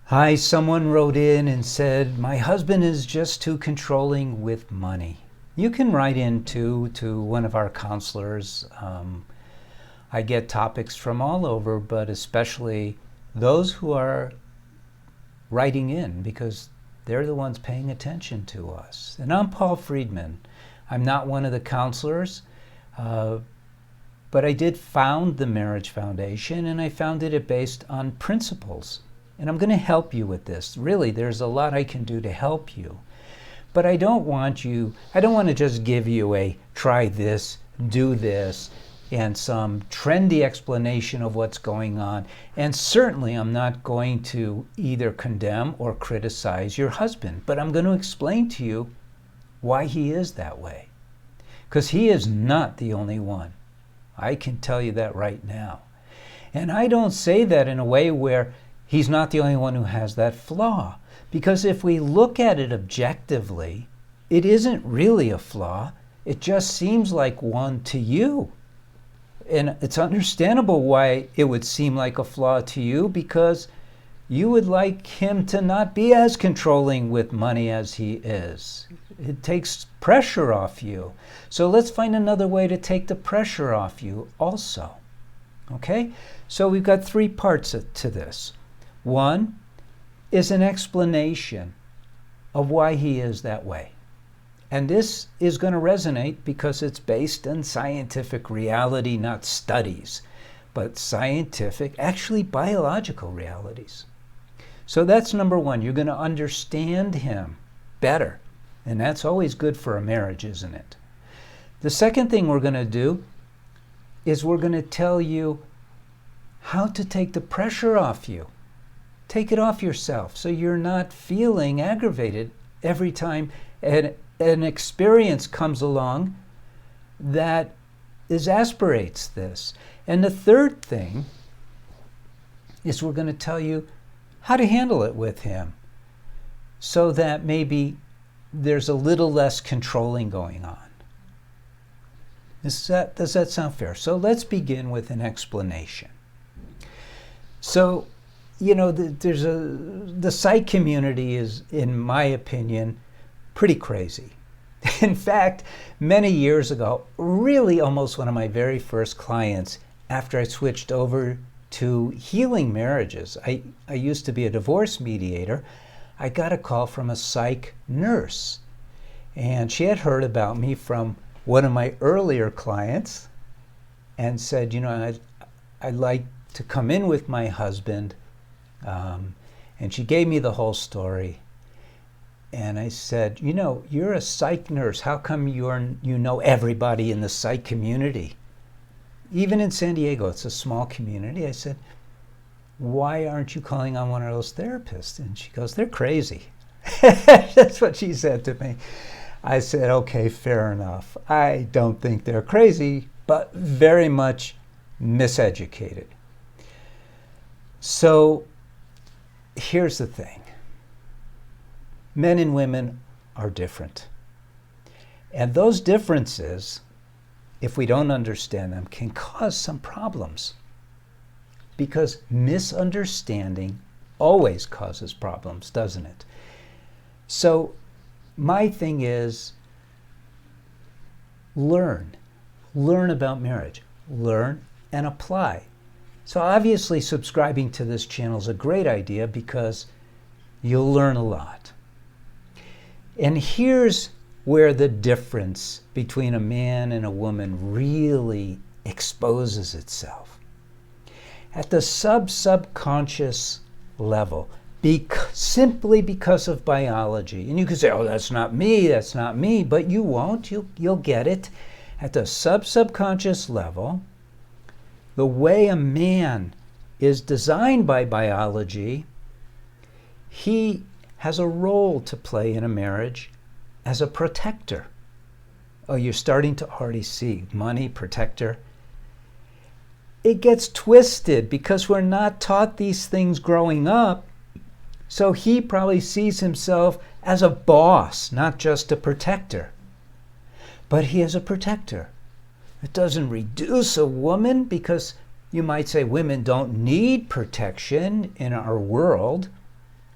Hi, someone wrote in and said, my husband is just too controlling with money. You can write in to one of our counselors. I get topics from all over, but especially those who are writing in because they're the ones paying attention to us. And I'm Paul Friedman. I'm not one of the counselors, but I did found the Marriage Foundation, and I founded it based on principles. And I'm going to help you with this. Really, there's a lot I can do to help you. But I don't want to just give you a try this, do this, and some trendy explanation of what's going on. And certainly I'm not going to either condemn or criticize your husband, but I'm going to explain to you why he is that way. Because he is not the only one. I can tell you that right now. And I don't say that in a way where he's not the only one who has that flaw. Because if we look at it objectively, it isn't really a flaw. It just seems like one to you. And it's understandable why it would seem like a flaw to you, because you would like him to not be as controlling with money as he is. It takes pressure off you. So let's find another way to take the pressure off you also. Okay? So we've got three parts to this. One is an explanation of why he is that way. And this is going to resonate because it's based on scientific reality, not studies, but scientific, actually biological realities. So that's number one. You're going to understand him better. And that's always good for a marriage, isn't it? The second thing we're going to do is we're going to tell you how to take the pressure off you. Take it off yourself so you're not feeling aggravated every time an experience comes along that exasperates this. And the third thing is we're going to tell you how to handle it with him so that maybe there's a little less controlling going on. Does that sound fair? So let's begin with an explanation. So, the psych community is, in my opinion, pretty crazy. In fact, many years ago, really almost one of my very first clients, after I switched over to healing marriages, I used to be a divorce mediator, I got a call from a psych nurse. And she had heard about me from one of my earlier clients and said, I'd like to come in with my husband. And she gave me the whole story. And I said, you're a psych nurse. How come you know everybody in the psych community? Even in San Diego, it's a small community. I said, why aren't you calling on one of those therapists? And she goes, they're crazy. That's what she said to me. I said, okay, fair enough. I don't think they're crazy, but very much miseducated. So here's the thing. Men and women are different. And those differences, if we don't understand them, can cause some problems. Because misunderstanding always causes problems, doesn't it? So my thing is learn about marriage, learn and apply. So obviously subscribing to this channel is a great idea because you'll learn a lot. And here's where the difference between a man and a woman really exposes itself. At the subconscious level, simply because of biology. And you can say, oh, that's not me, but you won't. You'll get it. At the subconscious level, the way a man is designed by biology, he has a role to play in a marriage as a protector. Oh, you're starting to already see money, protector. It gets twisted because we're not taught these things growing up. So he probably sees himself as a boss, not just a protector. But he is a protector. It doesn't reduce a woman, because you might say women don't need protection in our world.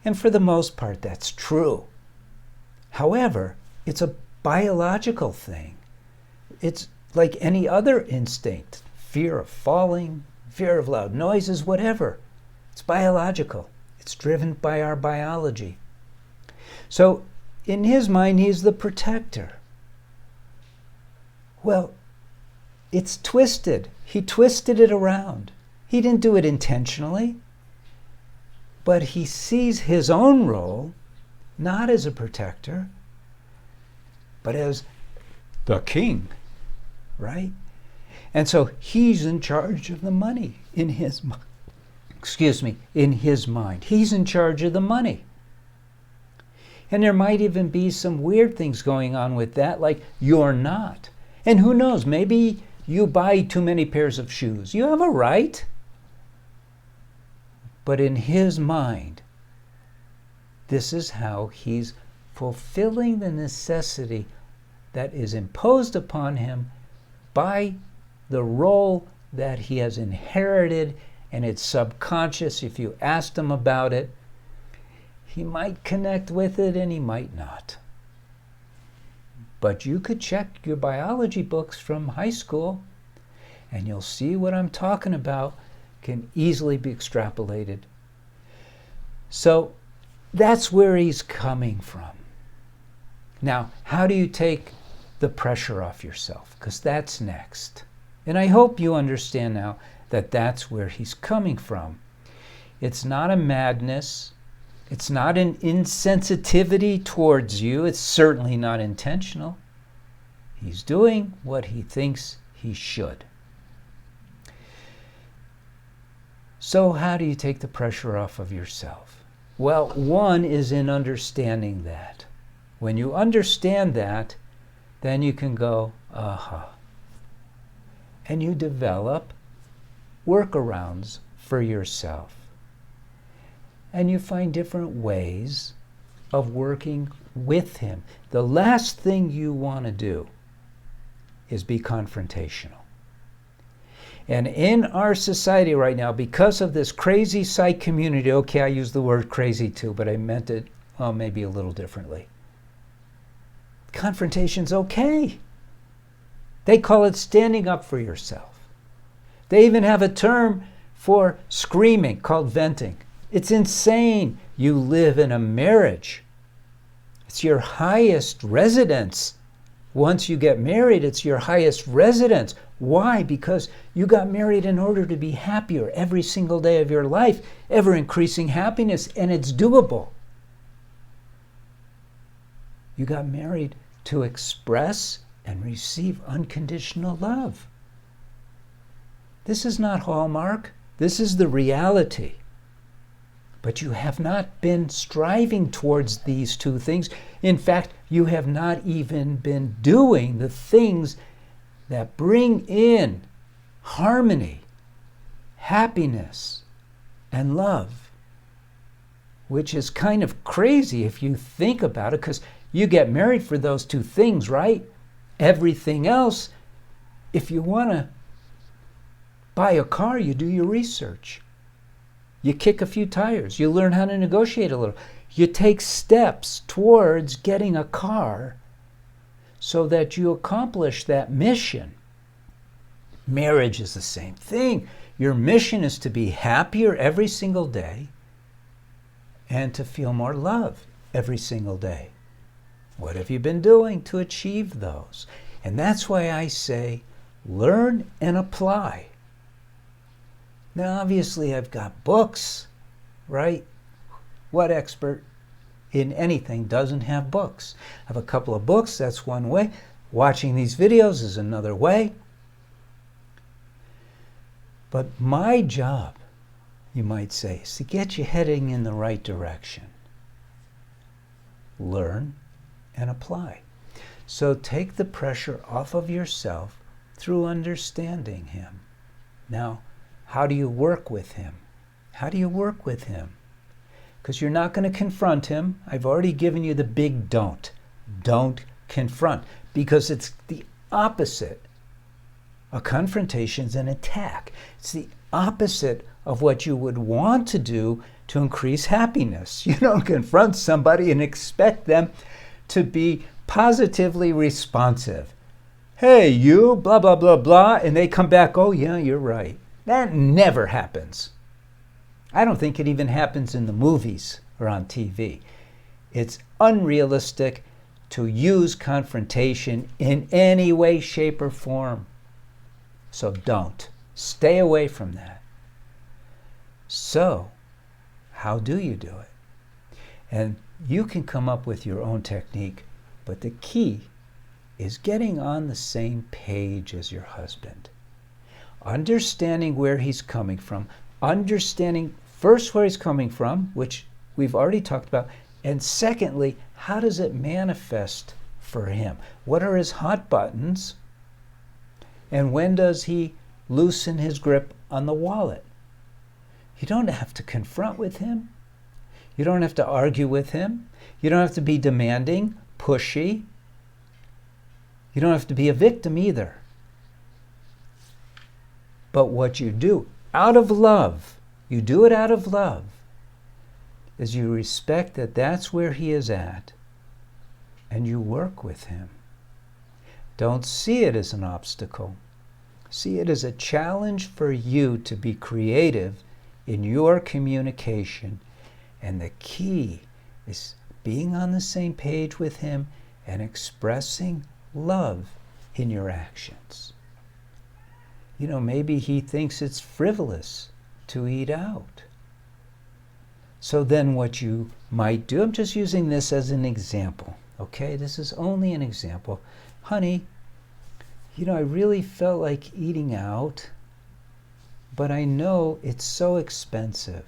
And for the most part, that's true. However, it's a biological thing. It's like any other instinct, fear of falling, fear of loud noises, whatever. It's biological. It's driven by our biology. So in his mind, he's the protector. Well, it's twisted. He twisted it around. He didn't do it intentionally, but he sees his own role not as a protector, but as the king, right? And so he's in charge of the money in his mind. In his mind. He's in charge of the money. And there might even be some weird things going on with that, like you're not. And who knows, maybe you buy too many pairs of shoes. You have a right. But in his mind, this is how he's fulfilling the necessity that is imposed upon him by the role that he has inherited, and it's subconscious. If you asked him about it, he might connect with it and he might not. But you could check your biology books from high school and you'll see what I'm talking about can easily be extrapolated. So that's where he's coming from. Now, how do you take the pressure off yourself? Because that's next. And I hope you understand now that that's where he's coming from. It's not a madness. It's not an insensitivity towards you. It's certainly not intentional. He's doing what he thinks he should. So how do you take the pressure off of yourself? Well, one is in understanding that. When you understand that, then you can go, aha. And you develop workarounds for yourself. And you find different ways of working with him. The last thing you want to do is be confrontational. And in our society right now, because of this crazy psych community, okay, I use the word crazy too, but I meant it maybe a little differently. Confrontation's okay. They call it standing up for yourself. They even have a term for screaming called venting. It's insane. You live in a marriage. It's your highest residence. Once you get married, it's your highest residence. Why? Because you got married in order to be happier every single day of your life, ever increasing happiness, and it's doable. You got married to express and receive unconditional love. This is not Hallmark. This is the reality. But you have not been striving towards these two things. In fact, you have not even been doing the things that bring in harmony, happiness, and love, which is kind of crazy if you think about it, because you get married for those two things, right? Everything else, if you want to buy a car, you do your research. You kick a few tires. You learn how to negotiate a little. You take steps towards getting a car so that you accomplish that mission. Marriage is the same thing. Your mission is to be happier every single day and to feel more love every single day. What have you been doing to achieve those? And that's why I say, learn and apply. Now, obviously, I've got books, right? What expert in anything doesn't have books? I have a couple of books, that's one way. Watching these videos is another way. But my job, you might say, is to get you heading in the right direction. Learn and apply. So take the pressure off of yourself through understanding him. Now, how do you work with him? How do you work with him? Because you're not going to confront him. I've already given you the big don't. Don't confront. Because it's the opposite. A confrontation is an attack. It's the opposite of what you would want to do to increase happiness. You don't confront somebody and expect them to be positively responsive. Hey, you, blah, blah, blah, blah, and they come back, oh, yeah, you're right. That never happens. I don't think it even happens in the movies or on TV. It's unrealistic to use confrontation in any way, shape, or form. So don't. Stay away from that. So, how do you do it? And you can come up with your own technique, but the key is getting on the same page as your husband. Understanding where he's coming from, understanding first where he's coming from, which we've already talked about, and secondly, how does it manifest for him? What are his hot buttons? And when does he loosen his grip on the wallet? You don't have to confront with him. You don't have to argue with him. You don't have to be demanding, pushy. You don't have to be a victim either. But what you do out of love, you do it out of love, is you respect that that's where he is at, and you work with him. Don't see it as an obstacle. See it as a challenge for you to be creative in your communication. And the key is being on the same page with him and expressing love in your actions. You know, maybe he thinks it's frivolous to eat out. So then what you might do, I'm just using this as an example, okay? This is only an example. Honey, you know, I really felt like eating out, but I know it's so expensive.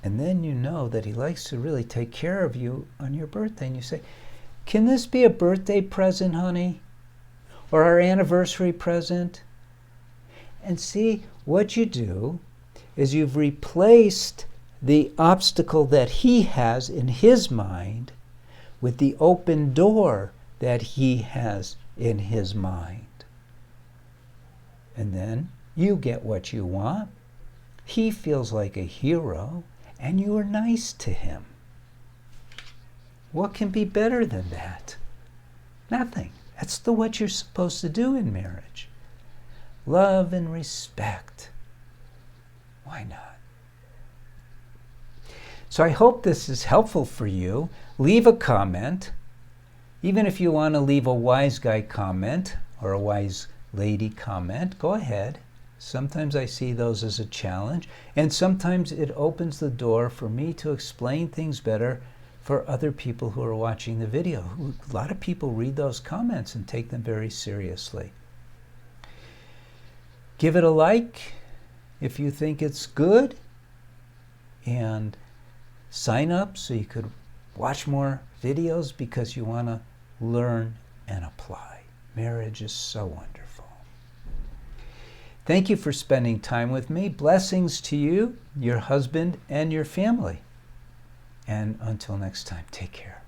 And then you know that he likes to really take care of you on your birthday. And you say, can this be a birthday present, honey? Or our anniversary present? And see, what you do is you've replaced the obstacle that he has in his mind with the open door that he has in his mind. And then you get what you want. He feels like a hero, and you are nice to him. What can be better than that? Nothing. That's what you're supposed to do in marriage. Love and respect. Why not? So I hope this is helpful for you. Leave a comment. Even if you want to leave a wise guy comment or a wise lady comment, go ahead. Sometimes I see those as a challenge, and sometimes it opens the door for me to explain things better for other people who are watching the video. A lot of people read those comments and take them very seriously. Give it a like if you think it's good, and sign up so you could watch more videos because you want to learn and apply. Marriage is so wonderful. Thank you for spending time with me. Blessings to you, your husband, and your family. And until next time, take care.